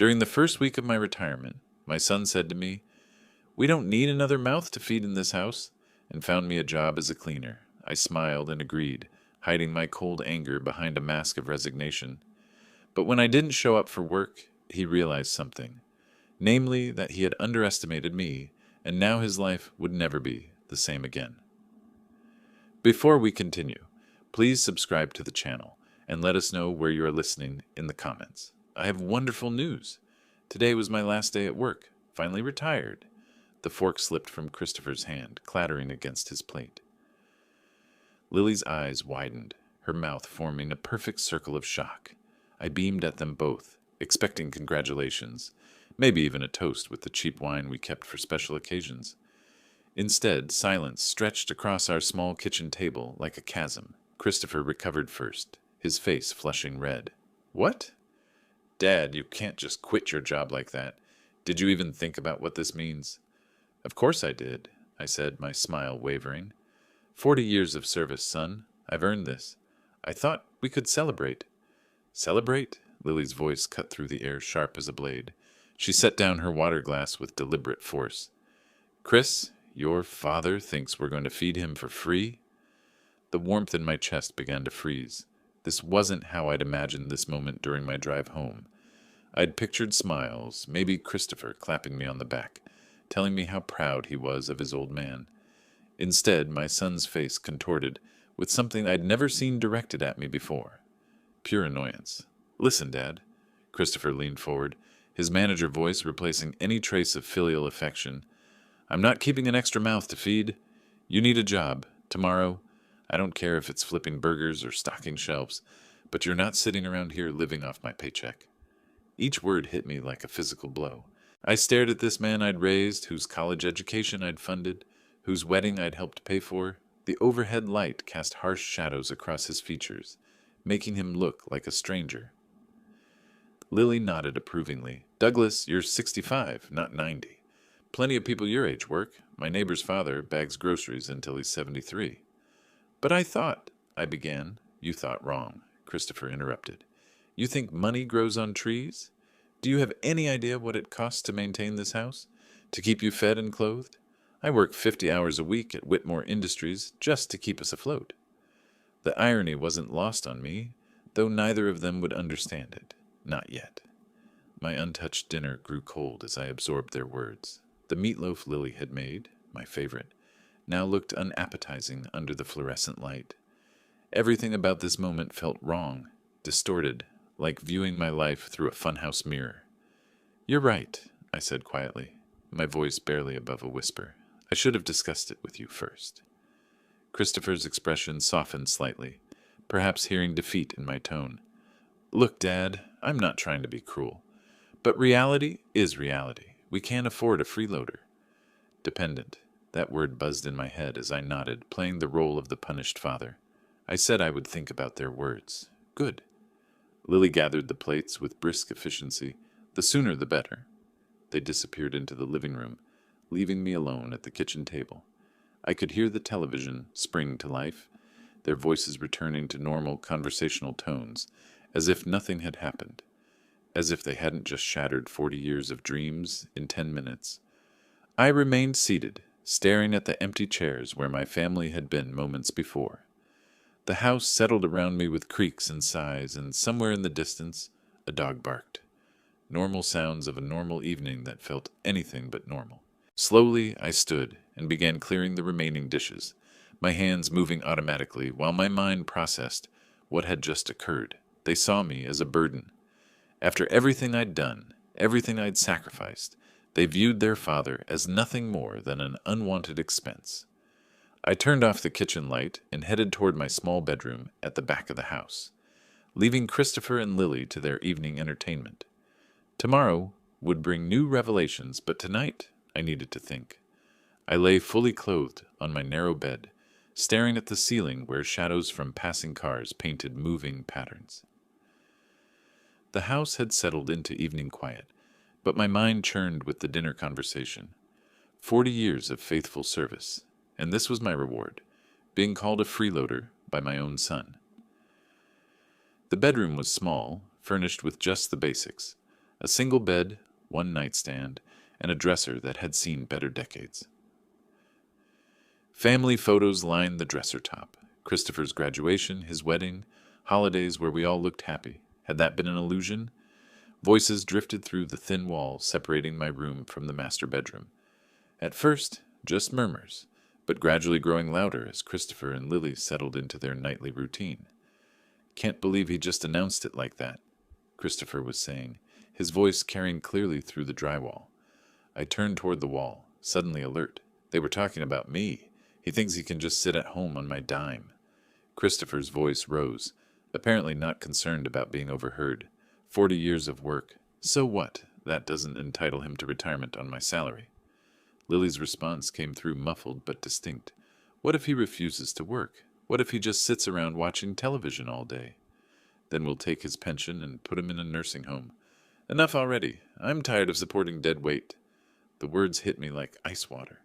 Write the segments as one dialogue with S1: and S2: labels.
S1: During the first week of my retirement, my son said to me, "We don't need another mouth to feed in this house," and found me a job as a cleaner. I smiled and agreed, hiding my cold anger behind a mask of resignation. But when I didn't show up for work, he realized something, namely that he had underestimated me, and now his life would never be the same again. Before we continue, please subscribe to the channel and let us know where you are listening in the comments. I have wonderful news. Today was my last day at work, finally retired. The fork slipped from Christopher's hand, clattering against his plate. Lily's eyes widened, her mouth forming a perfect circle of shock. I beamed at them both, expecting congratulations, maybe even a toast with the cheap wine we kept for special occasions. Instead, silence stretched across our small kitchen table like a chasm. Christopher recovered first, his face flushing red. "What?" "Dad, you can't just quit your job like that. Did you even think about what this means?" "Of course I did," I said, my smile wavering. 40 years of service, son. I've earned this. I thought we could celebrate." "Celebrate?" Lily's voice cut through the air sharp as a blade. She set down her water glass with deliberate force. "Chris, your father thinks we're going to feed him for free?" The warmth in my chest began to freeze. This wasn't how I'd imagined this moment during my drive home. I'd pictured smiles, maybe Christopher clapping me on the back, telling me how proud he was of his old man. Instead, my son's face contorted with something I'd never seen directed at me before. Pure annoyance. "Listen, Dad." Christopher leaned forward, his manager voice replacing any trace of filial affection. "I'm not keeping an extra mouth to feed. You need a job. Tomorrow, I don't care if it's flipping burgers or stocking shelves, but you're not sitting around here living off my paycheck." Each word hit me like a physical blow. I stared at this man I'd raised, whose college education I'd funded, whose wedding I'd helped pay for. The overhead light cast harsh shadows across his features, making him look like a stranger. Lily nodded approvingly. "Douglas, you're 65, not 90. Plenty of people your age work. My neighbor's father bags groceries until he's 73. "But I thought," I began. "You thought wrong," Christopher interrupted. "You think money grows on trees? Do you have any idea what it costs to maintain this house? To keep you fed and clothed? I work 50 hours a week at Whitmore Industries just to keep us afloat." The irony wasn't lost on me, though neither of them would understand it. Not yet. My untouched dinner grew cold as I absorbed their words. The meatloaf Lily had made, my favorite, now looked unappetizing under the fluorescent light. Everything about this moment felt wrong, distorted, like viewing my life through a funhouse mirror. "You're right," I said quietly, my voice barely above a whisper. "I should have discussed it with you first." Christopher's expression softened slightly, perhaps hearing defeat in my tone. "Look, Dad, I'm not trying to be cruel, but reality is reality. We can't afford a freeloader." Dependent. That word buzzed in my head as I nodded, playing the role of the punished father. I said I would think about their words. Good. Lily gathered the plates with brisk efficiency. The sooner the better. They disappeared into the living room, leaving me alone at the kitchen table. I could hear the television spring to life, their voices returning to normal conversational tones, as if nothing had happened, as if they hadn't just shattered 40 years of dreams in 10 minutes. I remained seated, staring at the empty chairs where my family had been moments before. The house settled around me with creaks and sighs, and somewhere in the distance, a dog barked. Normal sounds of a normal evening that felt anything but normal. Slowly, I stood and began clearing the remaining dishes, my hands moving automatically while my mind processed what had just occurred. They saw me as a burden. After everything I'd done, everything I'd sacrificed, they viewed their father as nothing more than an unwanted expense. I turned off the kitchen light and headed toward my small bedroom at the back of the house, leaving Christopher and Lily to their evening entertainment. Tomorrow would bring new revelations, but tonight I needed to think. I lay fully clothed on my narrow bed, staring at the ceiling where shadows from passing cars painted moving patterns. The house had settled into evening quiet, but my mind churned with the dinner conversation. 40 years of faithful service, and this was my reward, being called a freeloader by my own son. The bedroom was small, furnished with just the basics: A single bed, one nightstand, and a dresser that had seen better decades. Family photos lined the dresser top. Christopher's graduation, his wedding, holidays where we all looked happy. Had that been an illusion? Voices drifted through the thin wall separating my room from the master bedroom. At first, just murmurs, but gradually growing louder as Christopher and Lily settled into their nightly routine. "Can't believe he just announced it like that," Christopher was saying, his voice carrying clearly through the drywall. I turned toward the wall, suddenly alert. They were talking about me. He thinks he can just sit at home on my dime. Christopher's voice rose, apparently not concerned about being overheard. 40 years of work. So what? That doesn't entitle him to retirement on my salary. Lily's response came through muffled but distinct. What if he refuses to work? What if he just sits around watching television all day? Then we'll take his pension and put him in a nursing home. Enough already. I'm tired of supporting dead weight. The words hit me like ice water.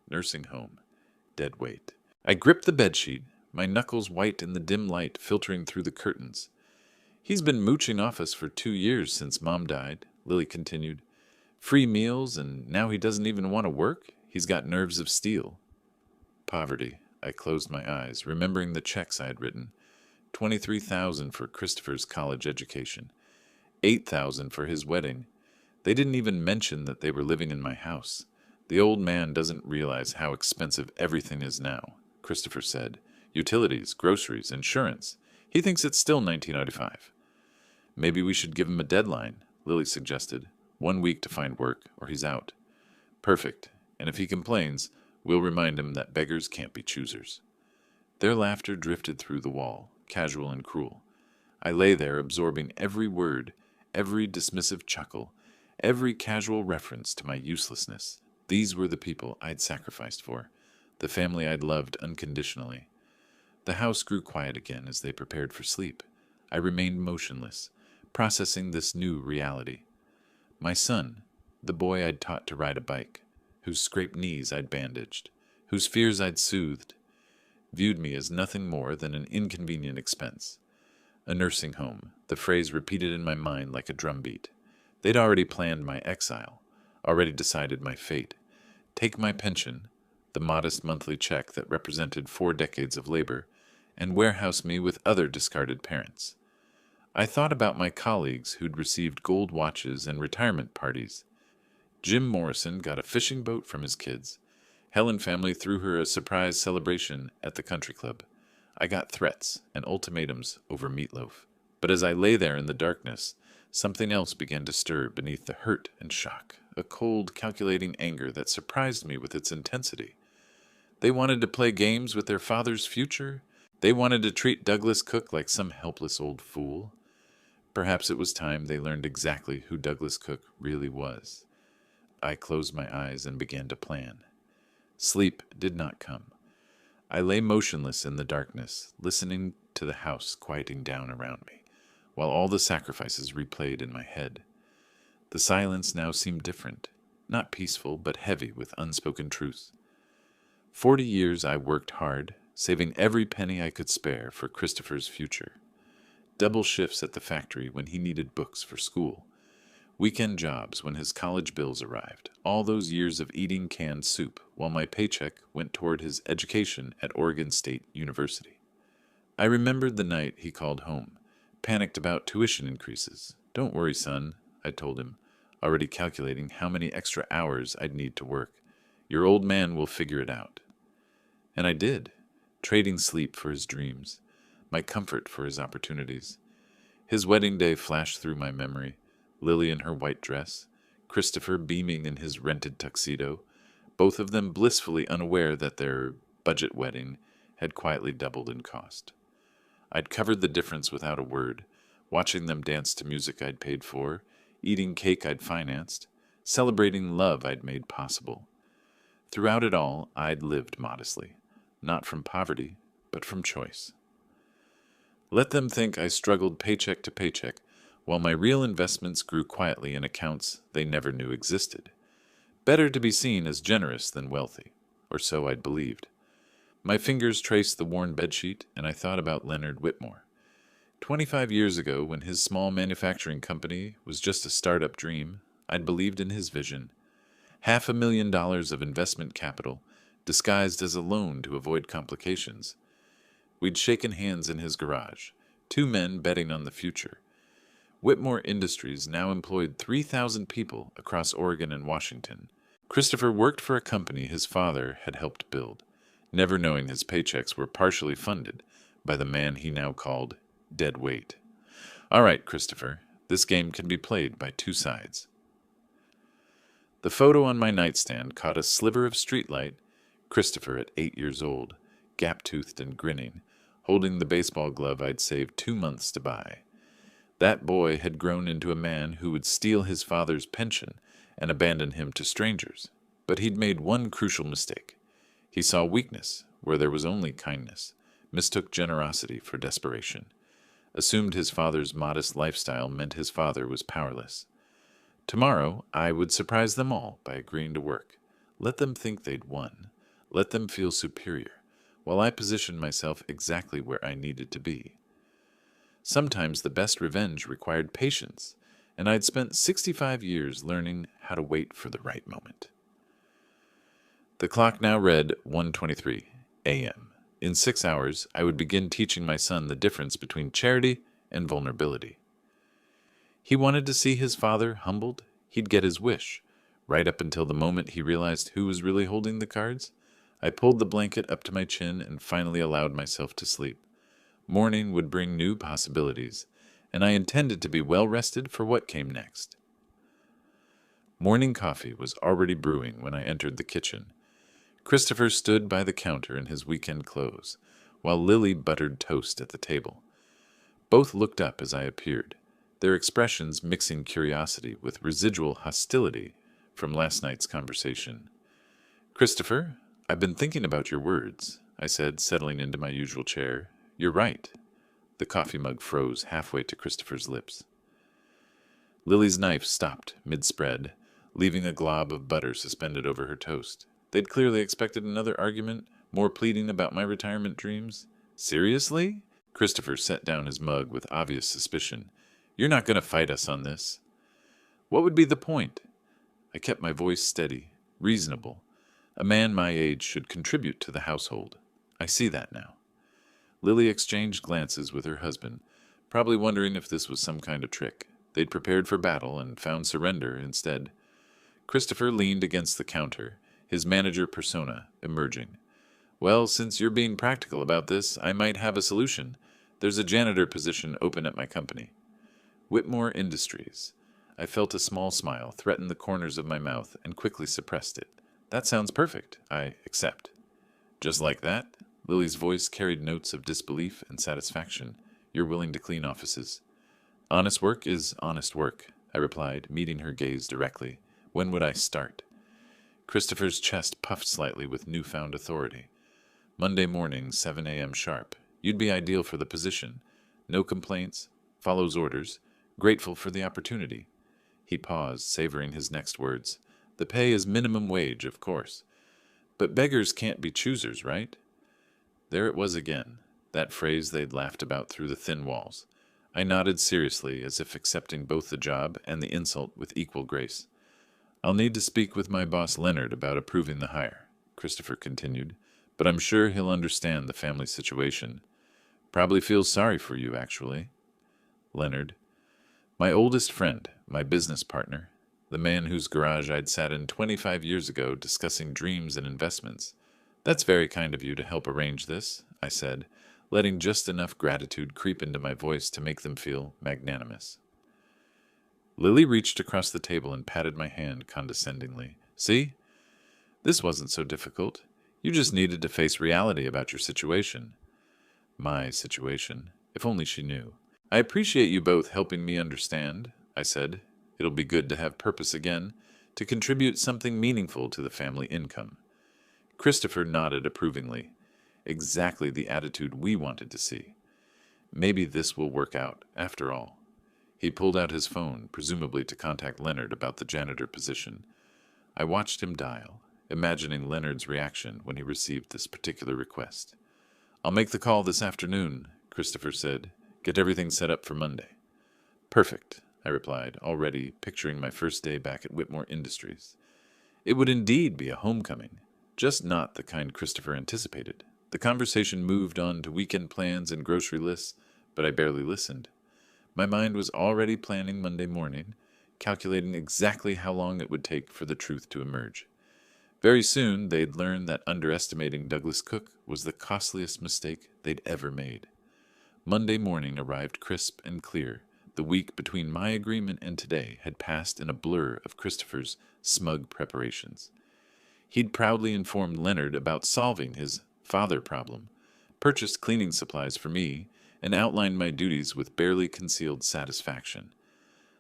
S1: Nursing home. Dead weight. I gripped the bedsheet, my knuckles white in the dim light filtering through the curtains. He's been mooching off us for 2 years since Mom died, Lily continued. Free meals, and now he doesn't even want to work? He's got nerves of steel. Poverty. I closed my eyes, remembering the checks I had written. $23,000 for Christopher's college education. $8,000 for his wedding. They didn't even mention that they were living in my house. The old man doesn't realize how expensive everything is now, Christopher said. Utilities, groceries, insurance. He thinks it's still 1995. Maybe we should give him a deadline, Lily suggested. 1 week to find work, or he's out. Perfect. And if he complains, we'll remind him that beggars can't be choosers. Their laughter drifted through the wall, casual and cruel. I lay there absorbing every word, every dismissive chuckle, every casual reference to my uselessness. These were the people I'd sacrificed for, the family I'd loved unconditionally. The house grew quiet again as they prepared for sleep. I remained motionless, processing this new reality. My son, the boy I'd taught to ride a bike, whose scraped knees I'd bandaged, whose fears I'd soothed, viewed me as nothing more than an inconvenient expense. A nursing home, the phrase repeated in my mind like a drumbeat. They'd already planned my exile, already decided my fate. Take my pension, the modest monthly check that represented 4 decades of labor, and warehouse me with other discarded parents. I thought about my colleagues who'd received gold watches and retirement parties. Jim Morrison got a fishing boat from his kids. Helen family threw her a surprise celebration at the country club. I got threats and ultimatums over meatloaf. But as I lay there in the darkness, something else began to stir beneath the hurt and shock, a cold, calculating anger that surprised me with its intensity. They wanted to play games with their father's future. They wanted to treat Douglas Cook like some helpless old fool. Perhaps it was time they learned exactly who Douglas Cook really was. I closed my eyes and began to plan. Sleep did not come. I lay motionless in the darkness, listening to the house quieting down around me, while all the sacrifices replayed in my head. The silence now seemed different, not peaceful, but heavy with unspoken truth. 40 years I worked hard, saving every penny I could spare for Christopher's future. Double shifts at the factory when he needed books for school. Weekend jobs when his college bills arrived. All those years of eating canned soup while my paycheck went toward his education at Oregon State University. I remembered the night he called home, panicked about tuition increases. Don't worry, son, I told him, already calculating how many extra hours I'd need to work. Your old man will figure it out. And I did, trading sleep for his dreams, my comfort for his opportunities. His wedding day flashed through my memory, Lily in her white dress, Christopher beaming in his rented tuxedo, both of them blissfully unaware that their budget wedding had quietly doubled in cost. I'd covered the difference without a word, watching them dance to music I'd paid for, eating cake I'd financed, celebrating love I'd made possible. Throughout it all, I'd lived modestly, not from poverty, but from choice. Let them think I struggled paycheck to paycheck, while my real investments grew quietly in accounts they never knew existed. Better to be seen as generous than wealthy, or so I'd believed. My fingers traced the worn bedsheet, and I thought about Leonard Whitmore. 25 years ago, when his small manufacturing company was just a startup dream, I'd believed in his vision. $500,000 of investment capital, disguised as a loan to avoid complications. We'd shaken hands in his garage, two men betting on the future. Whitmore Industries now employed 3,000 people across Oregon and Washington. Christopher worked for a company his father had helped build, never knowing his paychecks were partially funded by the man he now called dead weight. All right, Christopher, this game can be played by two sides. The photo on my nightstand caught a sliver of streetlight. Christopher at 8 years old, gap-toothed and grinning, holding the baseball glove I'd saved 2 months to buy. That boy had grown into a man who would steal his father's pension and abandon him to strangers. But he'd made one crucial mistake. He saw weakness where there was only kindness, mistook generosity for desperation, assumed his father's modest lifestyle meant his father was powerless. Tomorrow, I would surprise them all by agreeing to work. Let them think they'd won. Let them feel superior, while I positioned myself exactly where I needed to be. Sometimes the best revenge required patience, and I'd spent 65 years learning how to wait for the right moment. The clock now read 1:23 a.m. In 6 hours, I would begin teaching my son the difference between charity and vulnerability. He wanted to see his father humbled. He'd get his wish. Right up until the moment he realized who was really holding the cards, I pulled the blanket up to my chin and finally allowed myself to sleep. Morning would bring new possibilities, and I intended to be well rested for what came next. Morning coffee was already brewing when I entered the kitchen. Christopher stood by the counter in his weekend clothes, while Lily buttered toast at the table. Both looked up as I appeared, their expressions mixing curiosity with residual hostility from last night's conversation. "Christopher, I've been thinking about your words," I said, settling into my usual chair. "You're right." The coffee mug froze halfway to Christopher's lips. Lily's knife stopped mid-spread, leaving a glob of butter suspended over her toast. They'd clearly expected another argument, more pleading about my retirement dreams. "Seriously?" Christopher set down his mug with obvious suspicion. "You're not going to fight us on this." "What would be the point?" I kept my voice steady, reasonable. A man my age should contribute to the household. I see that now. Lily exchanged glances with her husband, probably wondering if this was some kind of trick. They'd prepared for battle and found surrender instead. Christopher leaned against the counter, his manager persona emerging. "Well, since you're being practical about this, I might have a solution. There's a janitor position open at my company." Whitmore Industries. I felt a small smile threaten the corners of my mouth and quickly suppressed it. "That sounds perfect. I accept." "Just like that?" Lily's voice carried notes of disbelief and satisfaction. "You're willing to clean offices?" "Honest work is honest work," I replied, meeting her gaze directly. "When would I start?" Christopher's chest puffed slightly with newfound authority. "Monday morning, 7 a.m. sharp. You'd be ideal for the position. No complaints, follows orders, grateful for the opportunity." He paused, savoring his next words. "The pay is minimum wage, of course. But beggars can't be choosers, right?" There it was again, that phrase they'd laughed about through the thin walls. I nodded seriously, as if accepting both the job and the insult with equal grace. "I'll need to speak with my boss Leonard about approving the hire," Christopher continued, "but I'm sure he'll understand the family situation. Probably feels sorry for you, actually." Leonard. My oldest friend, my business partner, the man whose garage I'd sat in 25 years ago discussing dreams and investments. "That's very kind of you to help arrange this," I said, letting just enough gratitude creep into my voice to make them feel magnanimous. Lily reached across the table and patted my hand condescendingly. "See? This wasn't so difficult. You just needed to face reality about your situation." My situation. If only she knew. "I appreciate you both helping me understand," I said. "It'll be good to have purpose again, to contribute something meaningful to the family income." Christopher nodded approvingly. Exactly the attitude we wanted to see. Maybe this will work out, after all. He pulled out his phone, presumably to contact Leonard about the janitor position. I watched him dial, imagining Leonard's reaction when he received this particular request. "I'll make the call this afternoon," Christopher said. Get everything set up for Monday. Perfect, I replied, already picturing my first day back at Whitmore Industries. It would indeed be a homecoming, just not the kind Christopher anticipated. The conversation moved on to weekend plans and grocery lists, but I barely listened. My mind was already planning Monday morning, calculating exactly how long it would take for the truth to emerge. Very soon, they'd learn that underestimating Douglas Cook was the costliest mistake they'd ever made. Monday morning arrived crisp and clear. The week between my agreement and today had passed in a blur of Christopher's smug preparations. He'd proudly informed Leonard about solving his father problem, purchased cleaning supplies for me, and outlined my duties with barely concealed satisfaction.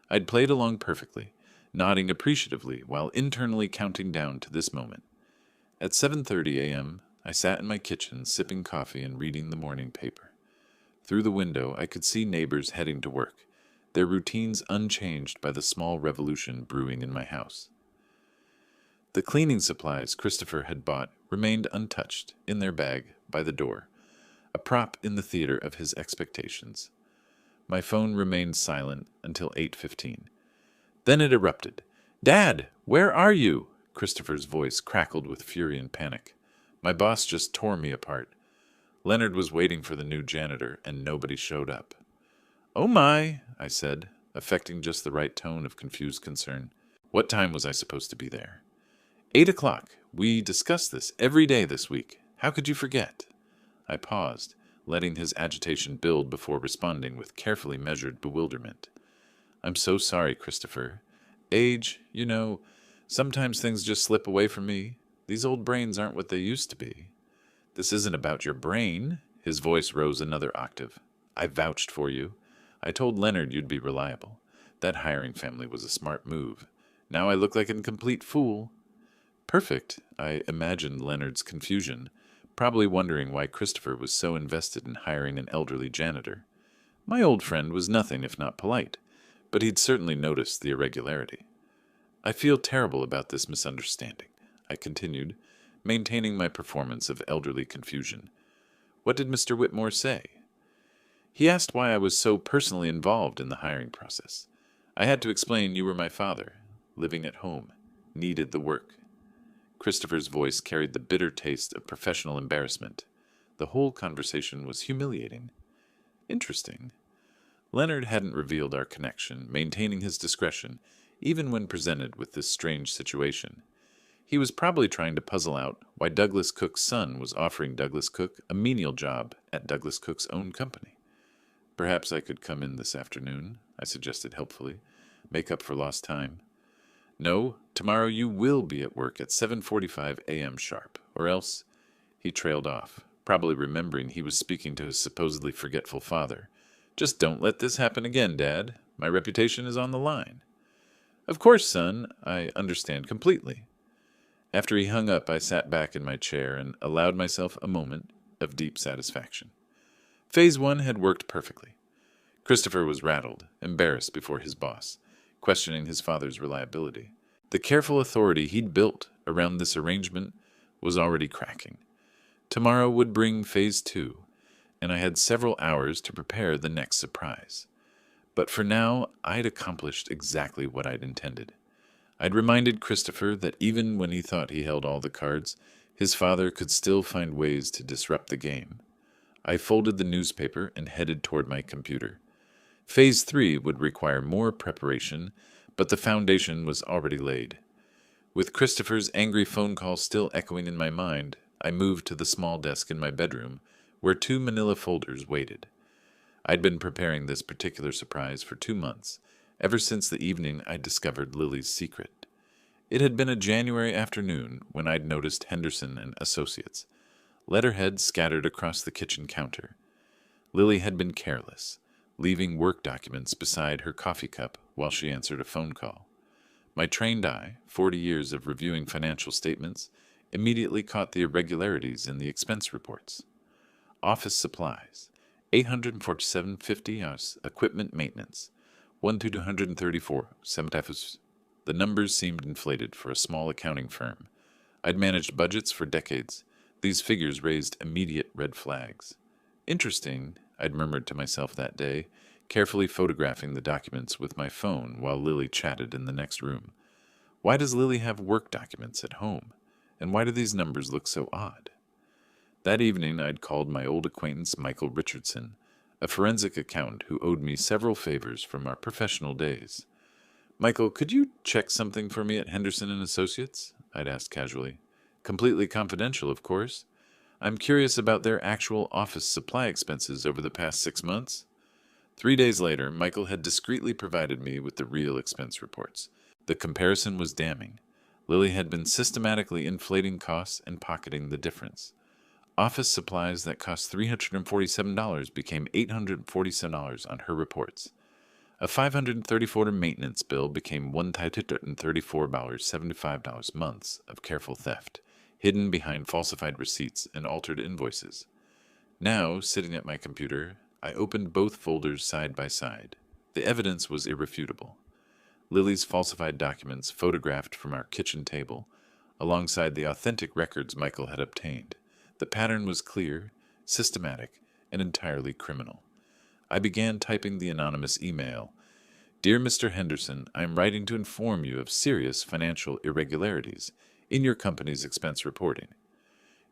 S1: I'd played along perfectly, nodding appreciatively while internally counting down to this moment. At 7:30 a.m., I sat in my kitchen sipping coffee and reading the morning paper. Through the window, I could see neighbors heading to work, their routines unchanged by the small revolution brewing in my house. The cleaning supplies Christopher had bought remained untouched in their bag by the door, a prop in the theater of his expectations. My phone remained silent until 8:15. Then it erupted. "Dad, where are you?" Christopher's voice crackled with fury and panic. My boss just tore me apart. Leonard was waiting for the new janitor, and nobody showed up. "Oh my," I said, affecting just the right tone of confused concern. What time was I supposed to be there? 8 o'clock. We discussed this every day this week. How could you forget? I paused, letting his agitation build before responding with carefully measured bewilderment. I'm so sorry, Christopher. Age, sometimes things just slip away from me. These old brains aren't what they used to be. This isn't about your brain. His voice rose another octave. I vouched for you. I told Leonard you'd be reliable. That hiring family was a smart move. Now I look like a complete fool. Perfect, I imagined Leonard's confusion, probably wondering why Christopher was so invested in hiring an elderly janitor. My old friend was nothing if not polite, but he'd certainly noticed the irregularity. I feel terrible about this misunderstanding, I continued, maintaining my performance of elderly confusion. What did Mr. Whitmore say? He asked why I was so personally involved in the hiring process. I had to explain you were my father, living at home, needed the work. Christopher's voice carried the bitter taste of professional embarrassment. The whole conversation was humiliating. Interesting. Leonard hadn't revealed our connection, maintaining his discretion, even when presented with this strange situation. He was probably trying to puzzle out why Douglas Cook's son was offering Douglas Cook a menial job at Douglas Cook's own company. Perhaps I could come in this afternoon, I suggested helpfully, make up for lost time. No, tomorrow you will be at work at 7:45 a.m. sharp, or else... He trailed off, probably remembering he was speaking to his supposedly forgetful father. Just don't let this happen again, Dad. My reputation is on the line. Of course, son, I understand completely. After he hung up, I sat back in my chair and allowed myself a moment of deep satisfaction. Phase 1 had worked perfectly. Christopher was rattled, embarrassed before his boss, questioning his father's reliability. The careful authority he'd built around this arrangement was already cracking. Tomorrow would bring Phase 2, and I had several hours to prepare the next surprise. But for now, I'd accomplished exactly what I'd intended. I'd reminded Christopher that even when he thought he held all the cards, his father could still find ways to disrupt the game. I folded the newspaper and headed toward my computer. Phase 3 would require more preparation, but the foundation was already laid. With Christopher's angry phone call still echoing in my mind, I moved to the small desk in my bedroom, where 2 manila folders waited. I'd been preparing this particular surprise for 2 months, ever since the evening I discovered Lily's secret. It had been a January afternoon when I'd noticed Henderson and Associates, letterheads scattered across the kitchen counter. Lily had been careless, leaving work documents beside her coffee cup while she answered a phone call. My trained eye, 40 years of reviewing financial statements, immediately caught the irregularities in the expense reports. Office supplies, $847.50 as equipment maintenance, 1,234 centavos. The numbers seemed inflated for a small accounting firm. I'd managed budgets for decades. These figures raised immediate red flags. Interesting, I'd murmured to myself that day, carefully photographing the documents with my phone while Lily chatted in the next room. Why does Lily have work documents at home? And why do these numbers look so odd? That evening, I'd called my old acquaintance Michael Richardson, a forensic accountant who owed me several favors from our professional days. Michael, could you check something for me at Henderson and Associates? I'd asked casually. Completely confidential, of course. I'm curious about their actual office supply expenses over the past 6 months. 3 days later, Michael had discreetly provided me with the real expense reports. The comparison was damning. Lily had been systematically inflating costs and pocketing the difference. Office supplies that cost $347 became $847 on her reports. A $534 maintenance bill became $1,334.75 months of careful theft, hidden behind falsified receipts and altered invoices. Now, sitting at my computer, I opened both folders side by side. The evidence was irrefutable. Lily's falsified documents photographed from our kitchen table, alongside the authentic records Michael had obtained. The pattern was clear, systematic, and entirely criminal. I began typing the anonymous email. Dear Mr. Henderson, I am writing to inform you of serious financial irregularities in your company's expense reporting.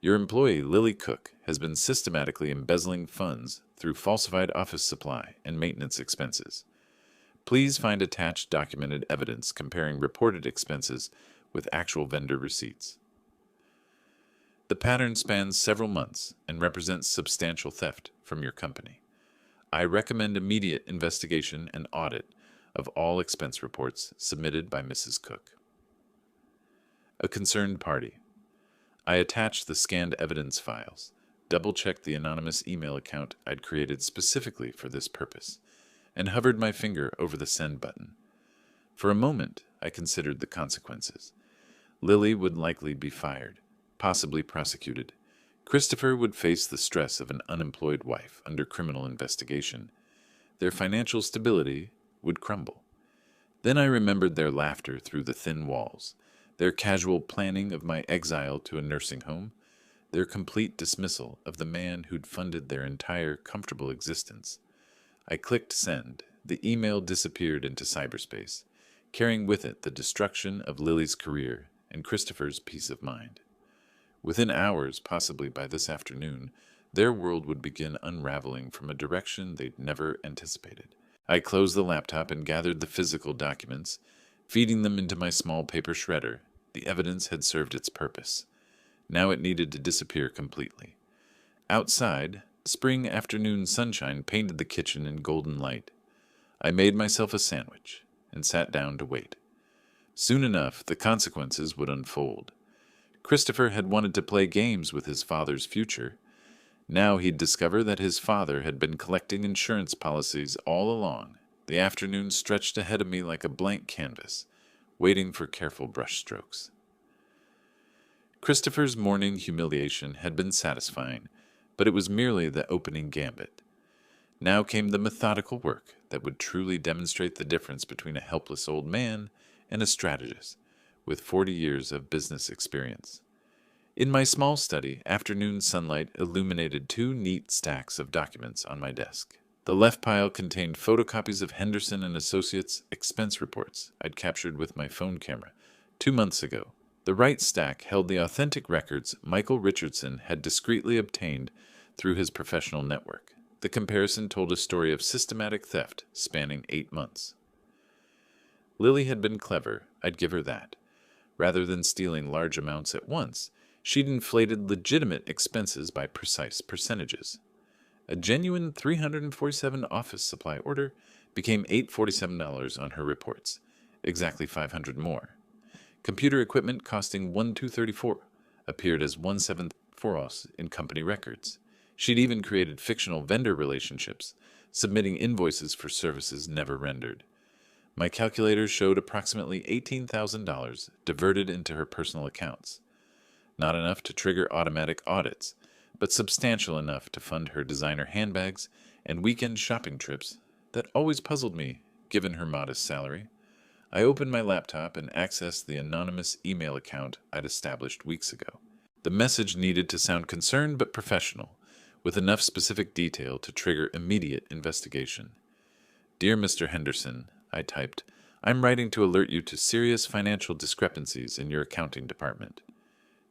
S1: Your employee, Lily Cook, has been systematically embezzling funds through falsified office supply and maintenance expenses. Please find attached documented evidence comparing reported expenses with actual vendor receipts. The pattern spans several months and represents substantial theft from your company. I recommend immediate investigation and audit of all expense reports submitted by Mrs. Cook. A concerned party. I attached the scanned evidence files, double-checked the anonymous email account I'd created specifically for this purpose, and hovered my finger over the send button. For a moment, I considered the consequences. Lily would likely be fired, possibly prosecuted. Christopher would face the stress of an unemployed wife under criminal investigation. Their financial stability would crumble. Then I remembered their laughter through the thin walls, their casual planning of my exile to a nursing home, their complete dismissal of the man who'd funded their entire comfortable existence. I clicked send. The email disappeared into cyberspace, carrying with it the destruction of Lily's career and Christopher's peace of mind. Within hours, possibly by this afternoon, their world would begin unraveling from a direction they'd never anticipated. I closed the laptop and gathered the physical documents, feeding them into my small paper shredder. The evidence had served its purpose. Now it needed to disappear completely. Outside, spring afternoon sunshine painted the kitchen in golden light. I made myself a sandwich and sat down to wait. Soon enough, the consequences would unfold. Christopher had wanted to play games with his father's future. Now he'd discover that his father had been collecting insurance policies all along. The afternoon stretched ahead of me like a blank canvas, waiting for careful brushstrokes. Christopher's morning humiliation had been satisfying, but it was merely the opening gambit. Now came the methodical work that would truly demonstrate the difference between a helpless old man and a strategist with 40 years of business experience. In my small study, afternoon sunlight illuminated 2 neat stacks of documents on my desk. The left pile contained photocopies of Henderson and Associates expense reports I'd captured with my phone camera 2 months ago. The right stack held the authentic records Michael Richardson had discreetly obtained through his professional network. The comparison told a story of systematic theft spanning 8 months. Lily had been clever, I'd give her that. Rather than stealing large amounts at once, she'd inflated legitimate expenses by precise percentages. A genuine $347 office supply order became $847 on her reports, exactly $500 more. Computer equipment costing $1,234 appeared as $1,740 in company records. She'd even created fictional vendor relationships, submitting invoices for services never rendered. My calculator showed approximately $18,000 diverted into her personal accounts. Not enough to trigger automatic audits, but substantial enough to fund her designer handbags and weekend shopping trips that always puzzled me, given her modest salary. I opened my laptop and accessed the anonymous email account I'd established weeks ago. The message needed to sound concerned but professional. with enough specific detail to trigger immediate investigation. "Dear Mr. Henderson," I typed, "I'm writing to alert you to serious financial discrepancies in your accounting department.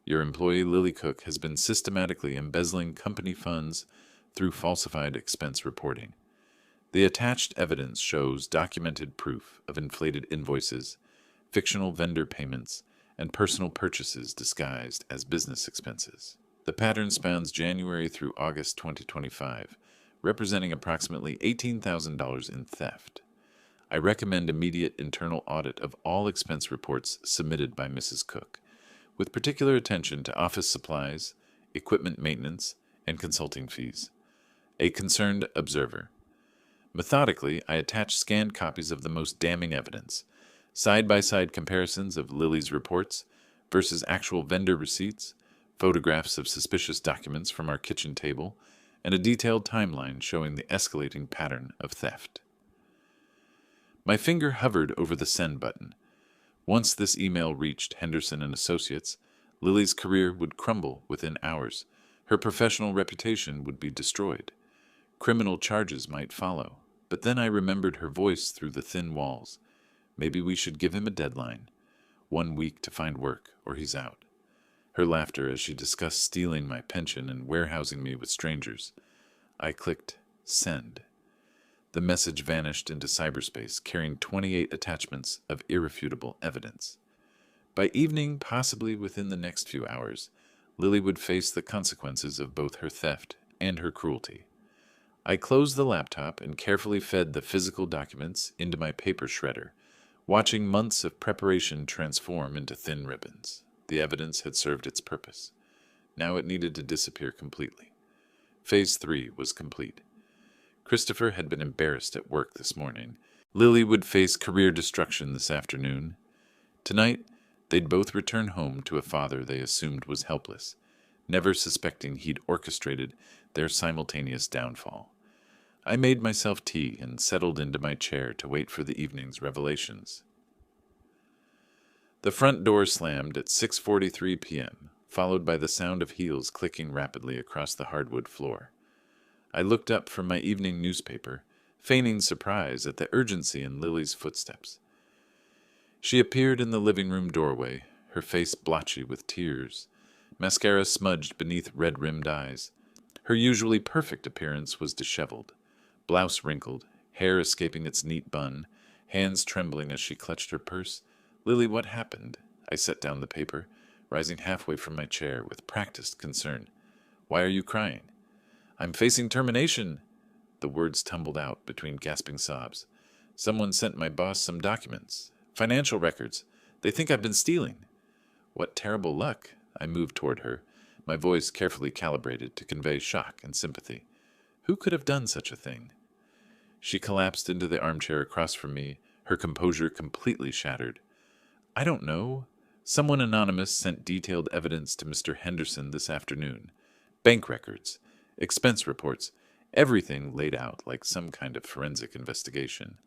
S1: Your employee Lily Cook has been systematically embezzling company funds through falsified expense reporting. The attached evidence shows documented proof of inflated invoices, fictional vendor payments, and personal purchases disguised as business expenses. The pattern spans January through August 2025, representing approximately $18,000 in theft. I recommend immediate internal audit of all expense reports submitted by Mrs. Cook, with particular attention to office supplies, equipment maintenance, and consulting fees. A concerned observer." Methodically, I attached scanned copies of the most damning evidence, side-by-side comparisons of Lily's reports versus actual vendor receipts, photographs of suspicious documents from our kitchen table, and a detailed timeline showing the escalating pattern of theft. My finger hovered over the send button. Once this email reached Henderson and Associates, Lily's career would crumble within hours. Her professional reputation would be destroyed. Criminal charges might follow. But then I remembered her voice through the thin walls. Maybe we should give him a deadline. 1 week to find work, or he's out. Her laughter as she discussed stealing my pension and warehousing me with strangers. I clicked send. The message vanished into cyberspace, carrying 28 attachments of irrefutable evidence. By evening, possibly within the next few hours, Lily would face the consequences of both her theft and her cruelty. I closed the laptop and carefully fed the physical documents into my paper shredder, watching months of preparation transform into thin ribbons. The evidence had served its purpose. Now it needed to disappear completely. Phase 3 was complete. Christopher had been embarrassed at work this morning. Lily would face career destruction this afternoon. Tonight, they'd both return home to a father they assumed was helpless, never suspecting he'd orchestrated their simultaneous downfall. I made myself tea and settled into my chair to wait for the evening's revelations. The front door slammed at 6:43 p.m., followed by the sound of heels clicking rapidly across the hardwood floor. I looked up from my evening newspaper, feigning surprise at the urgency in Lily's footsteps. She appeared in the living room doorway, her face blotchy with tears, mascara smudged beneath red-rimmed eyes. Her usually perfect appearance was disheveled, blouse wrinkled, hair escaping its neat bun, hands trembling as she clutched her purse. "Lily, what happened?" I set down the paper, rising halfway from my chair with practiced concern. "Why are you crying?" "I'm facing termination." The words tumbled out between gasping sobs. "Someone sent my boss some documents. Financial records. They think I've been stealing." "What terrible luck." I moved toward her, my voice carefully calibrated to convey shock and sympathy. "Who could have done such a thing?" She collapsed into the armchair across from me, her composure completely shattered. "I don't know. Someone anonymous sent detailed evidence to Mr. Henderson this afternoon. Bank records, expense reports, everything laid out like some kind of forensic investigation."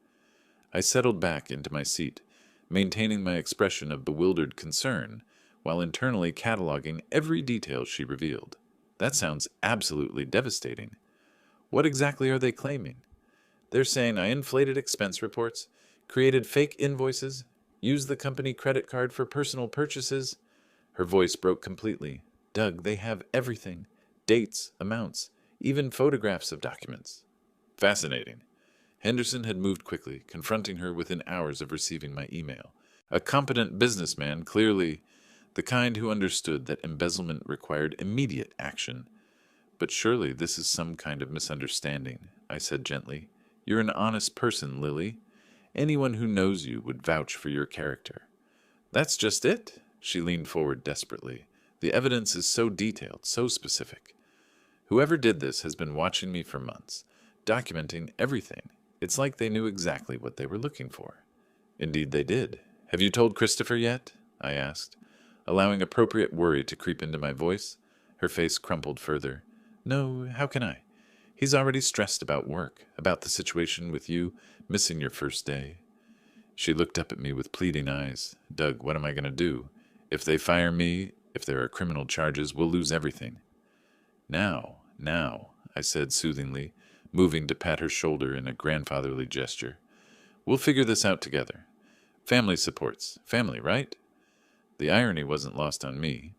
S1: I settled back into my seat, maintaining my expression of bewildered concern, while internally cataloging every detail she revealed. "That sounds absolutely devastating. What exactly are they claiming?" "They're saying I inflated expense reports, created fake invoices, used the company credit card for personal purchases." Her voice broke completely. "Doug, they have everything. Dates, amounts, even photographs of documents." Fascinating. Henderson had moved quickly, confronting her within hours of receiving my email. A competent businessman, clearly the kind who understood that embezzlement required immediate action. "But surely this is some kind of misunderstanding," I said gently. "You're an honest person, Lily. Anyone who knows you would vouch for your character." "That's just it." She leaned forward desperately. "The evidence is so detailed, so specific. Whoever did this has been watching me for months, documenting everything. It's like they knew exactly what they were looking for." "Indeed they did. Have you told Christopher yet?" I asked, allowing appropriate worry to creep into my voice. Her face crumpled further. "No, how can I? He's already stressed about work, about the situation with you, missing your first day." She looked up at me with pleading eyes. "Doug, what am I going to do? If they fire me, if there are criminal charges, we'll lose everything." Now, I said soothingly, moving to pat her shoulder in a grandfatherly gesture. We'll figure this out together. Family supports family, right? The irony wasn't lost on me.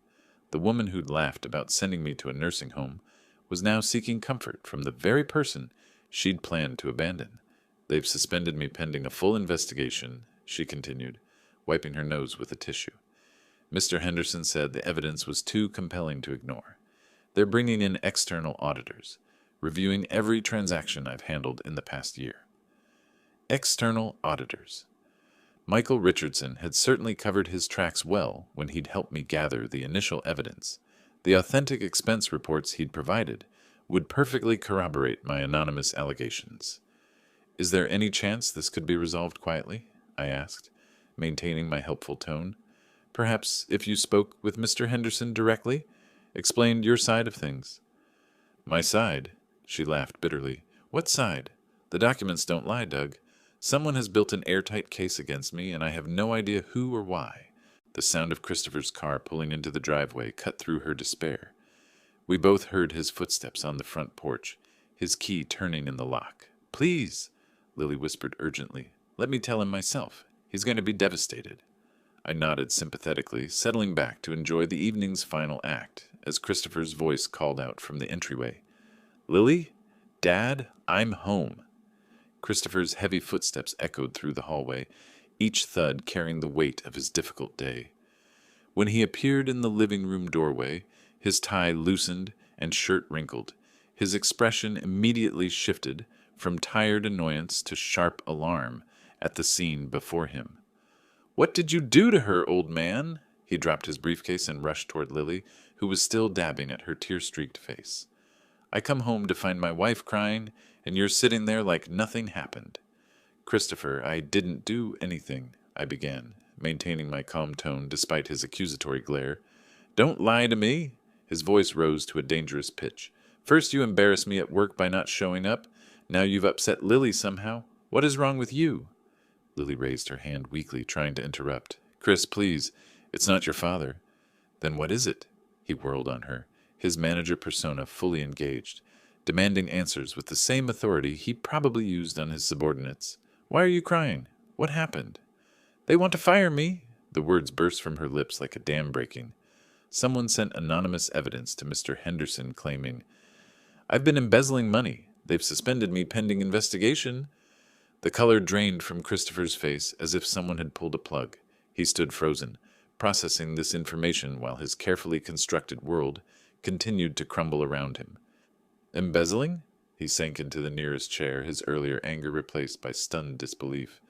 S1: The woman who'd laughed about sending me to a nursing home was now seeking comfort from the very person she'd planned to abandon. They've suspended me pending a full investigation, she continued, wiping her nose with a tissue. Mr. Henderson said the evidence was too compelling to ignore. They're bringing in external auditors, reviewing every transaction I've handled in the past year. External auditors. Michael Richardson had certainly covered his tracks well when he'd helped me gather the initial evidence. The authentic expense reports he'd provided would perfectly corroborate my anonymous allegations. Is there any chance this could be resolved quietly? I asked, maintaining my helpful tone. Perhaps if you spoke with Mr. Henderson directly, explained your side of things. My side? She laughed bitterly. What side? The documents don't lie, Doug. Someone has built an airtight case against me, and I have no idea who or why. The sound of Christopher's car pulling into the driveway cut through her despair. We both heard his footsteps on the front porch, his key turning in the lock. Please, Lily whispered urgently. Let me tell him myself. He's going to be devastated. I nodded sympathetically, settling back to enjoy the evening's final act, as Christopher's voice called out from the entryway. Lily? Dad? I'm home. Christopher's heavy footsteps echoed through the hallway, each thud carrying the weight of his difficult day. When he appeared in the living room doorway, his tie loosened and shirt wrinkled. His expression immediately shifted from tired annoyance to sharp alarm at the scene before him. What did you do to her, old man? He dropped his briefcase and rushed toward Lily, who was still dabbing at her tear-streaked face. I come home to find my wife crying, and you're sitting there like nothing happened. Christopher, I didn't do anything, I began, maintaining my calm tone despite his accusatory glare. Don't lie to me. His voice rose to a dangerous pitch. First you embarrass me at work by not showing up. Now you've upset Lily somehow. What is wrong with you? Lily raised her hand weakly, trying to interrupt. Chris, please. It's not your father. Then what is it? He whirled on her, his manager persona fully engaged, demanding answers with the same authority he probably used on his subordinates. Why are you crying? What happened? They want to fire me. The words burst from her lips like a dam breaking. Someone sent anonymous evidence to Mr. Henderson claiming, I've been embezzling money. They've suspended me pending investigation. The color drained from Christopher's face as if someone had pulled a plug. He stood frozen, processing this information while his carefully constructed world continued to crumble around him. Embezzling? He sank into the nearest chair, his earlier anger replaced by stunned disbelief.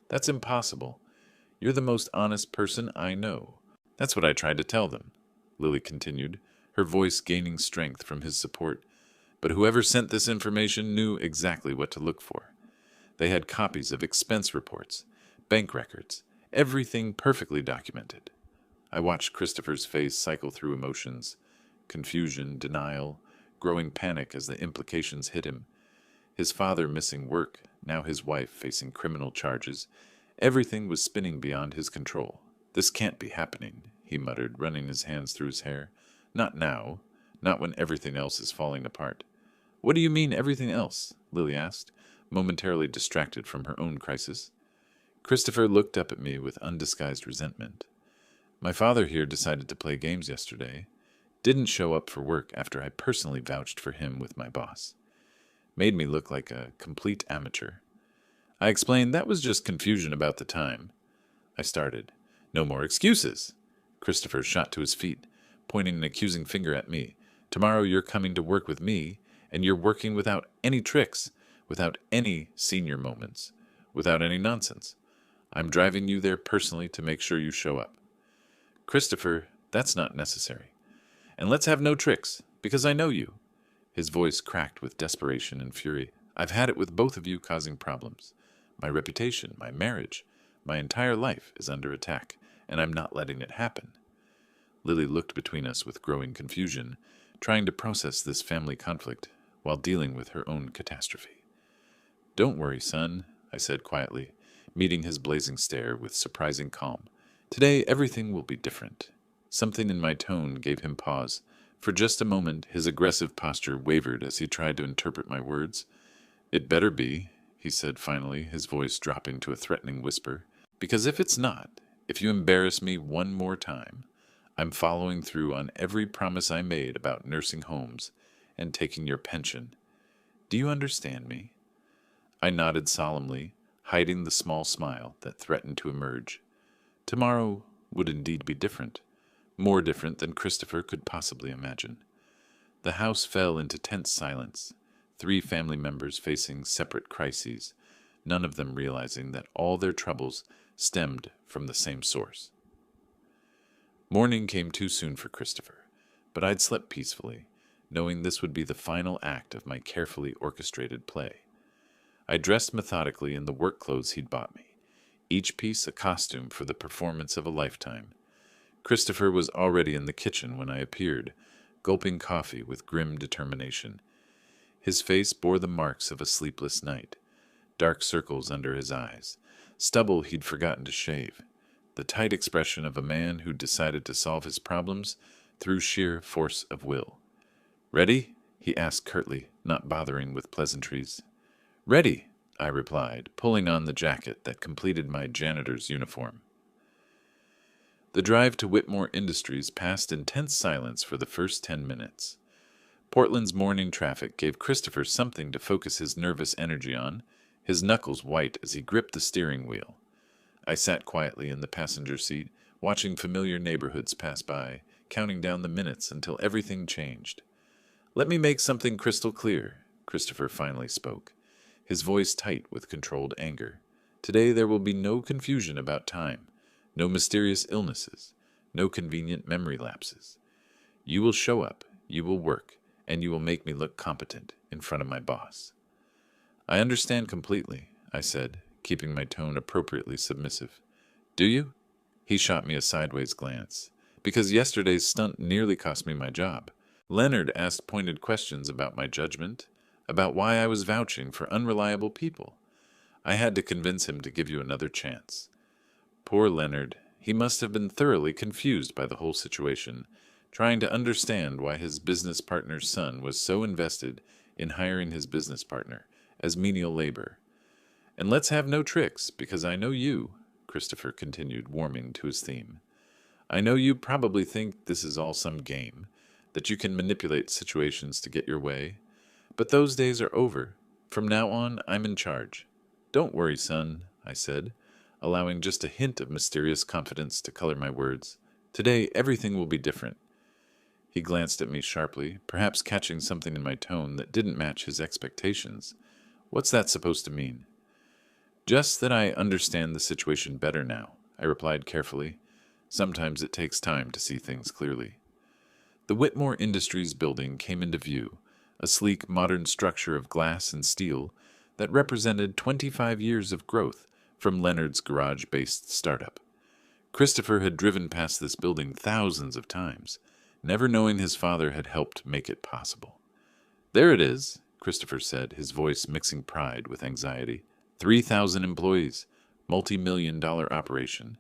S1: That's impossible. You're the most honest person I know. That's what I tried to tell them, Lily continued, her voice gaining strength from his support. But whoever sent this information knew exactly what to look for. They had copies of expense reports, bank records, everything perfectly documented. I watched Christopher's face cycle through emotions, confusion, denial, growing panic as the implications hit him. His father missing work, now his wife facing criminal charges. Everything was spinning beyond his control. This can't be happening, he muttered, running his hands through his hair. Not now. Not when everything else is falling apart. What do you mean, everything else? Lily asked, momentarily distracted from her own crisis. Christopher looked up at me with undisguised resentment. My father here decided to play games yesterday. Didn't show up for work after I personally vouched for him with my boss. Made me look like a complete amateur. I explained that was just confusion about the time. I started. No more excuses. Christopher shot to his feet, pointing an accusing finger at me. Tomorrow you're coming to work with me, and you're working without any tricks, without any senior moments, without any nonsense. I'm driving you there personally to make sure you show up. Christopher, that's not necessary. And let's have no tricks, because I know you. His voice cracked with desperation and fury. I've had it with both of you causing problems. My reputation, my marriage, my entire life is under attack, and I'm not letting it happen. Lily looked between us with growing confusion, trying to process this family conflict while dealing with her own catastrophe. Don't worry, son, I said quietly, meeting his blazing stare with surprising calm. Today everything will be different. Something in my tone gave him pause, For just a moment, his aggressive posture wavered as he tried to interpret my words. "It better be," he said finally, his voice dropping to a threatening whisper. "Because if it's not, if you embarrass me one more time, I'm following through on every promise I made about nursing homes and taking your pension. Do you understand me?" I nodded solemnly, hiding the small smile that threatened to emerge. Tomorrow would indeed be different, more different than Christopher could possibly imagine. The house fell into tense silence, 3 family members facing separate crises, none of them realizing that all their troubles stemmed from the same source. Morning came too soon for Christopher, but I'd slept peacefully, knowing this would be the final act of my carefully orchestrated play. I dressed methodically in the work clothes he'd bought me, each piece a costume for the performance of a lifetime. Christopher was already in the kitchen when I appeared, gulping coffee with grim determination. His face bore the marks of a sleepless night, dark circles under his eyes, stubble he'd forgotten to shave, the tight expression of a man who'd decided to solve his problems through sheer force of will. "Ready?" he asked curtly, not bothering with pleasantries. "Ready," I replied, pulling on the jacket that completed my janitor's uniform. The drive to Whitmore Industries passed in tense silence for the first 10 minutes. Portland's morning traffic gave Christopher something to focus his nervous energy on, his knuckles white as he gripped the steering wheel. I sat quietly in the passenger seat, watching familiar neighborhoods pass by, counting down the minutes until everything changed. "Let me make something crystal clear," Christopher finally spoke, his voice tight with controlled anger. "Today there will be no confusion about time, no mysterious illnesses, no convenient memory lapses. You will show up, you will work, and you will make me look competent in front of my boss." "I understand completely," I said, keeping my tone appropriately submissive. "Do you?" He shot me a sideways glance. "Because yesterday's stunt nearly cost me my job. Leonard asked pointed questions about my judgment, about why I was vouching for unreliable people. I had to convince him to give you another chance." Poor Leonard. He must have been thoroughly confused by the whole situation, trying to understand why his business partner's son was so invested in hiring his business partner as menial labor. "And let's have no tricks, because I know you," Christopher continued, warming to his theme. "I know you probably think this is all some game, that you can manipulate situations to get your way. But those days are over. From now on, I'm in charge. Don't worry, son," I said, allowing just a hint of mysterious confidence to color my words. "Today, everything will be different." He glanced at me sharply, perhaps catching something in my tone that didn't match his expectations. "What's that supposed to mean?" "Just that I understand the situation better now," I replied carefully. Sometimes it takes time to see things clearly. The Whitmore Industries building came into view, a sleek, modern structure of glass and steel that represented 25 years of growth from Leonard's garage-based startup. Christopher had driven past this building thousands of times, never knowing his father had helped make it possible. "There it is," Christopher said, his voice mixing pride with anxiety. 3,000 employees, multi-million-dollar operation.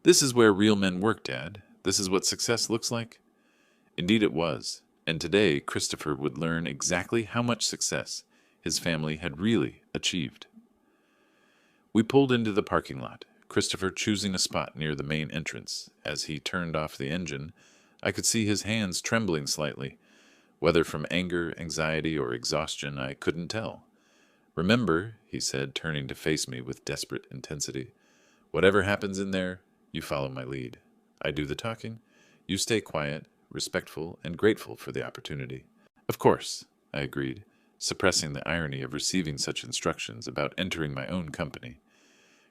S1: "This is where real men work, Dad. This is what success looks like." Indeed it was, and today Christopher would learn exactly how much success his family had really achieved. We pulled into the parking lot, Christopher choosing a spot near the main entrance. As he turned off the engine, I could see his hands trembling slightly. Whether from anger, anxiety, or exhaustion, I couldn't tell. "Remember," he said, turning to face me with desperate intensity, "whatever happens in there, you follow my lead. I do the talking. You stay quiet, respectful, and grateful for the opportunity." "Of course," I agreed, suppressing the irony of receiving such instructions about entering my own company.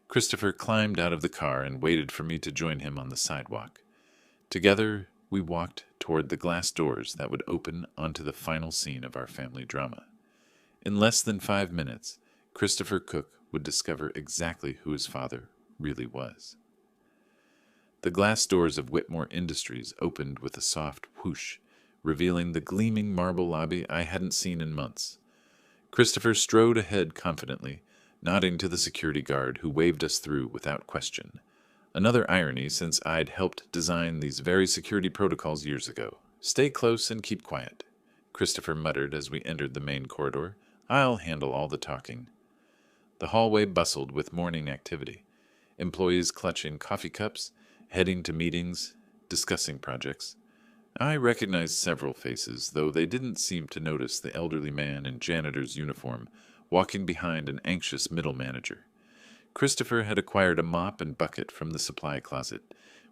S1: Christopher climbed out of the car and waited for me to join him on the sidewalk. Together, we walked toward the glass doors that would open onto the final scene of our family drama. In less than 5 minutes, Christopher Cook would discover exactly who his father really was. The glass doors of Whitmore Industries opened with a soft whoosh, revealing the gleaming marble lobby I hadn't seen in months. Christopher strode ahead confidently, nodding to the security guard who waved us through without question. Another irony, since I'd helped design these very security protocols years ago. Stay close and keep quiet, Christopher muttered as we entered the main corridor. I'll handle all the talking. The hallway bustled with morning activity. Employees clutching coffee cups, heading to meetings, discussing projects. I recognized several faces, though they didn't seem to notice the elderly man in janitor's uniform walking behind an anxious middle manager. Christopher had acquired a mop and bucket from the supply closet,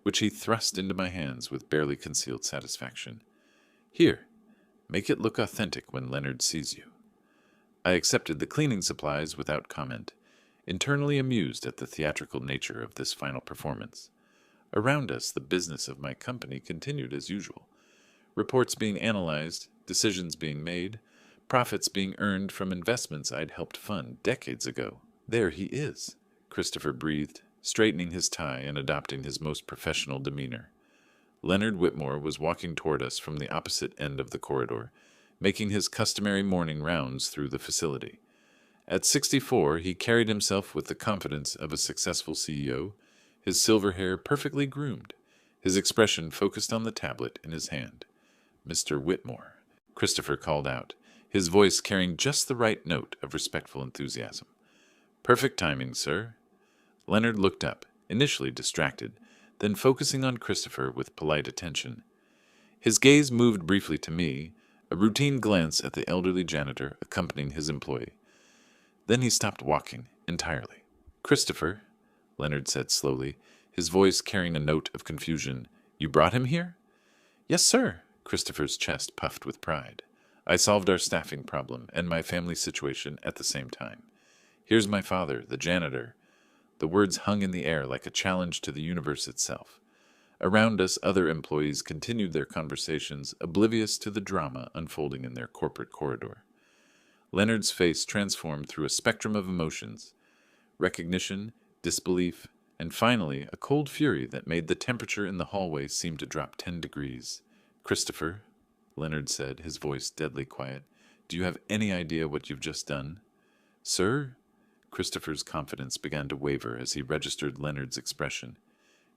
S1: which he thrust into my hands with barely concealed satisfaction. Here, make it look authentic when Leonard sees you. I accepted the cleaning supplies without comment, internally amused at the theatrical nature of this final performance. Around us, the business of my company continued as usual. Reports being analyzed, decisions being made, profits being earned from investments I'd helped fund decades ago. There he is, Christopher breathed, straightening his tie and adopting his most professional demeanor. Leonard Whitmore was walking toward us from the opposite end of the corridor, making his customary morning rounds through the facility. At 64, he carried himself with the confidence of a successful CEO, his silver hair perfectly groomed, his expression focused on the tablet in his hand. "Mr. Whitmore," Christopher called out, his voice carrying just the right note of respectful enthusiasm. "Perfect timing, sir." Leonard looked up, initially distracted, then focusing on Christopher with polite attention. His gaze moved briefly to me, a routine glance at the elderly janitor accompanying his employee. Then he stopped walking entirely. "Christopher," Leonard said slowly, his voice carrying a note of confusion, "you brought him here?" "Yes, sir." Christopher's chest puffed with pride. "I solved our staffing problem and my family situation at the same time. Here's my father, the janitor." The words hung in the air like a challenge to the universe itself. Around us, other employees continued their conversations, oblivious to the drama unfolding in their corporate corridor. Leonard's face transformed through a spectrum of emotions: recognition, disbelief, and finally a cold fury that made the temperature in the hallway seem to drop 10 degrees. "Christopher," Leonard said, his voice deadly quiet, "do you have any idea what you've just done?" "Sir?" Christopher's confidence began to waver as he registered Leonard's expression.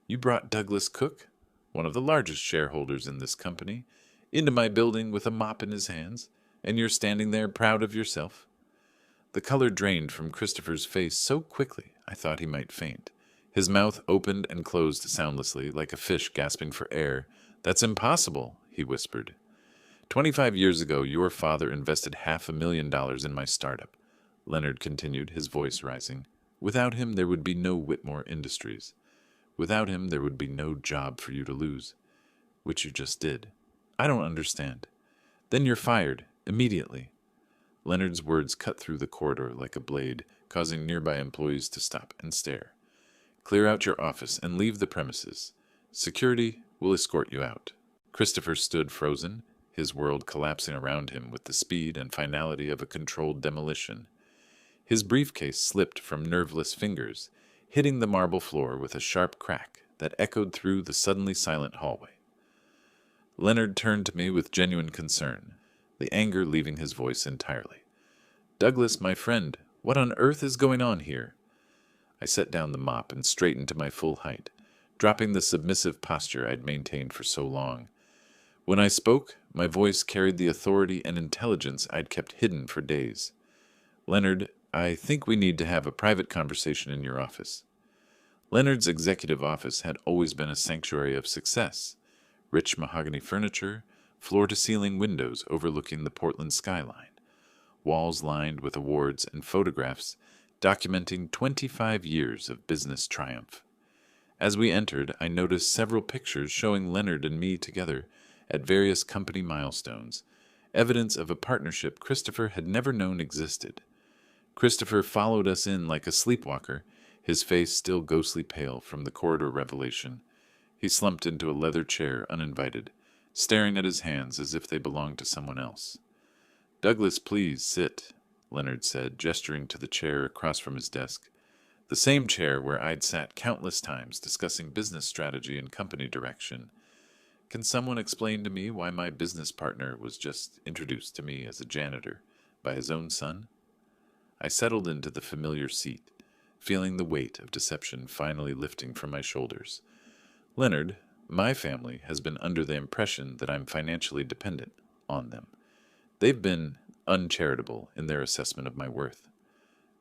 S1: "You brought Douglas Cook, one of the largest shareholders in this company, into my building with a mop in his hands, and you're standing there proud of yourself?" The color drained from Christopher's face so quickly I thought he might faint. His mouth opened and closed soundlessly, like a fish gasping for air. "That's impossible," he whispered. 25 years ago, your father invested $500,000 in my startup," Leonard continued, his voice rising. "Without him, there would be no Whitmore Industries. Without him, there would be no job for you to lose, which you just did. I don't understand. Then you're fired, immediately." Leonard's words cut through the corridor like a blade, causing nearby employees to stop and stare. "Clear out your office and leave the premises. Security will escort you out." Christopher stood frozen, his world collapsing around him with the speed and finality of a controlled demolition. His briefcase slipped from nerveless fingers, hitting the marble floor with a sharp crack that echoed through the suddenly silent hallway. Leonard turned to me with genuine concern, the anger leaving his voice entirely. "Douglas, my friend, what on earth is going on here?" I set down the mop and straightened to my full height, dropping the submissive posture I'd maintained for so long. When I spoke, my voice carried the authority and intelligence I'd kept hidden for days. "Leonard, I think we need to have a private conversation in your office." Leonard's executive office had always been a sanctuary of success: rich mahogany furniture, floor-to-ceiling windows overlooking the Portland skyline, walls lined with awards and photographs documenting 25 years of business triumph. As we entered, I noticed several pictures showing Leonard and me together at various company milestones, evidence of a partnership Christopher had never known existed. Christopher followed us in like a sleepwalker, his face still ghostly pale from the corridor revelation. He slumped into a leather chair uninvited, staring at his hands as if they belonged to someone else. "Douglas, please sit," Leonard said, gesturing to the chair across from his desk. The same chair where I'd sat countless times discussing business strategy and company direction. "Can someone explain to me why my business partner was just introduced to me as a janitor by his own son?" I settled into the familiar seat, feeling the weight of deception finally lifting from my shoulders. "Leonard, My family has been under the impression that I'm financially dependent on them. They've been uncharitable in their assessment of my worth.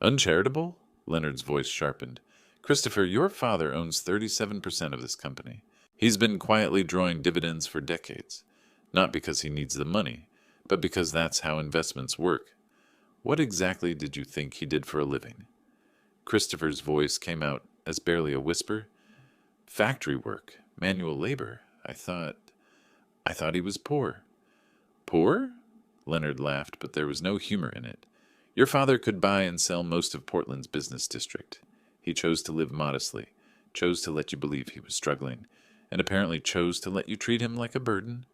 S1: Uncharitable? Leonard's voice sharpened. Christopher, your father owns 37% of this company. He's been quietly drawing dividends for decades, not because he needs the money, but because that's how investments work. What exactly did you think he did for a living? Christopher's voice came out as barely a whisper. Factory work, manual labor. I thought he was poor. Poor? Leonard laughed, but there was no humor in it. Your father could buy and sell most of Portland's business district. He chose to live modestly, chose to let you believe he was struggling, and apparently chose to let you treat him like a burden.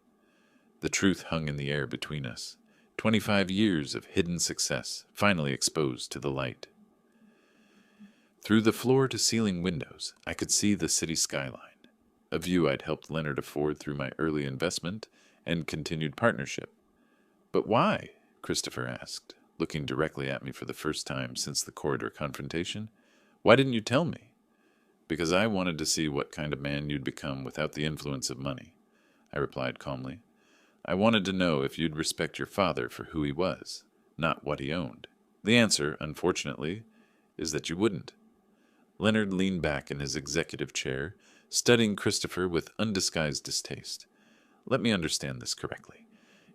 S1: The truth hung in the air between us. 25 years of hidden success, finally exposed to the light. Through the floor-to-ceiling windows, I could see the city skyline, a view I'd helped Leonard afford through my early investment and continued partnership. But why? Christopher asked, looking directly at me for the first time since the corridor confrontation. Why didn't you tell me? Because I wanted to see what kind of man you'd become without the influence of money, I replied calmly. I wanted to know if you'd respect your father for who he was, not what he owned. The answer, unfortunately, is that you wouldn't. Leonard leaned back in his executive chair, studying Christopher with undisguised distaste. Let me understand this correctly.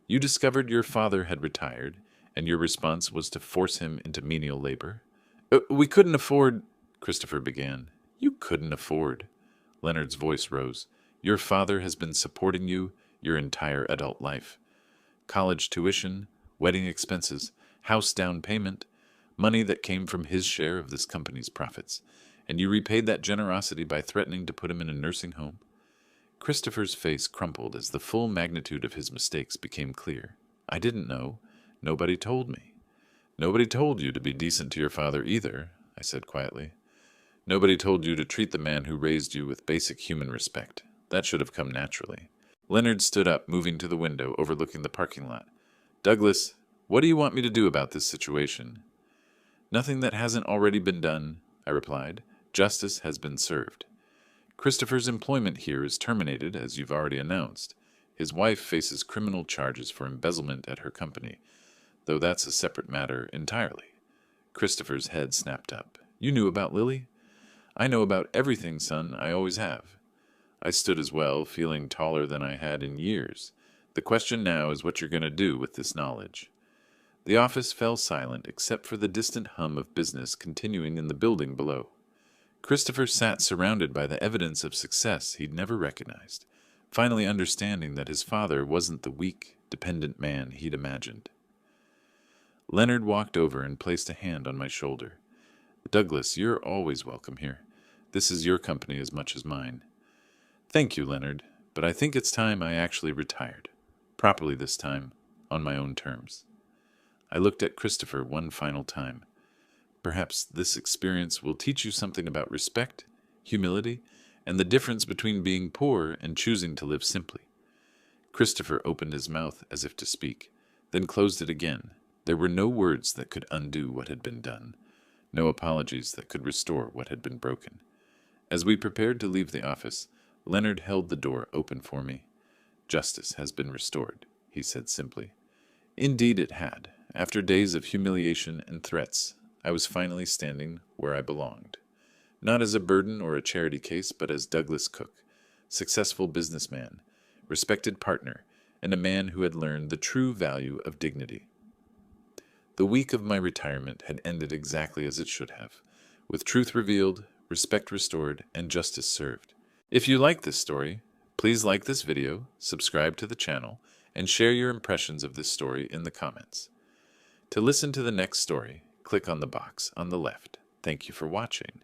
S1: You discovered your father had retired, and your response was to force him into menial labor? We couldn't afford, Christopher began. You couldn't afford. Leonard's voice rose. Your father has been supporting you your entire adult life. College tuition, wedding expenses, house down payment, money that came from his share of this company's profits. And you repaid that generosity by threatening to put him in a nursing home? Christopher's face crumpled as the full magnitude of his mistakes became clear. I didn't know. Nobody told me. Nobody told you to be decent to your father either, I said quietly. Nobody told you to treat the man who raised you with basic human respect. That should have come naturally. Leonard stood up, moving to the window overlooking the parking lot. Douglas, what do you want me to do about this situation? Nothing that hasn't already been done, I replied. Justice has been served. Christopher's employment here is terminated, as you've already announced. His wife faces criminal charges for embezzlement at her company, though that's a separate matter entirely. Christopher's head snapped up. You knew about Lily? I know about everything, son. I always have. I stood as well, feeling taller than I had in years. The question now is what you're going to do with this knowledge. The office fell silent except for the distant hum of business continuing in the building below. Christopher sat surrounded by the evidence of success he'd never recognized, finally understanding that his father wasn't the weak, dependent man he'd imagined. Leonard walked over and placed a hand on my shoulder. Douglas, you're always welcome here. This is your company as much as mine. Thank you, Leonard, but I think it's time I actually retired. Properly this time, on my own terms. I looked at Christopher one final time. Perhaps this experience will teach you something about respect, humility, and the difference between being poor and choosing to live simply. Christopher opened his mouth as if to speak, then closed it again. There were no words that could undo what had been done, no apologies that could restore what had been broken. As we prepared to leave the office, Leonard held the door open for me. Justice has been restored, he said simply. Indeed it had. After days of humiliation and threats, I was finally standing where I belonged. Not as a burden or a charity case, but as Douglas Cook, successful businessman, respected partner, and a man who had learned the true value of dignity. The week of my retirement had ended exactly as it should have, with truth revealed, respect restored, and justice served. If you like this story, please like this video, subscribe to the channel, and share your impressions of this story in the comments. To listen to the next story, click on the box on the left. Thank you for watching.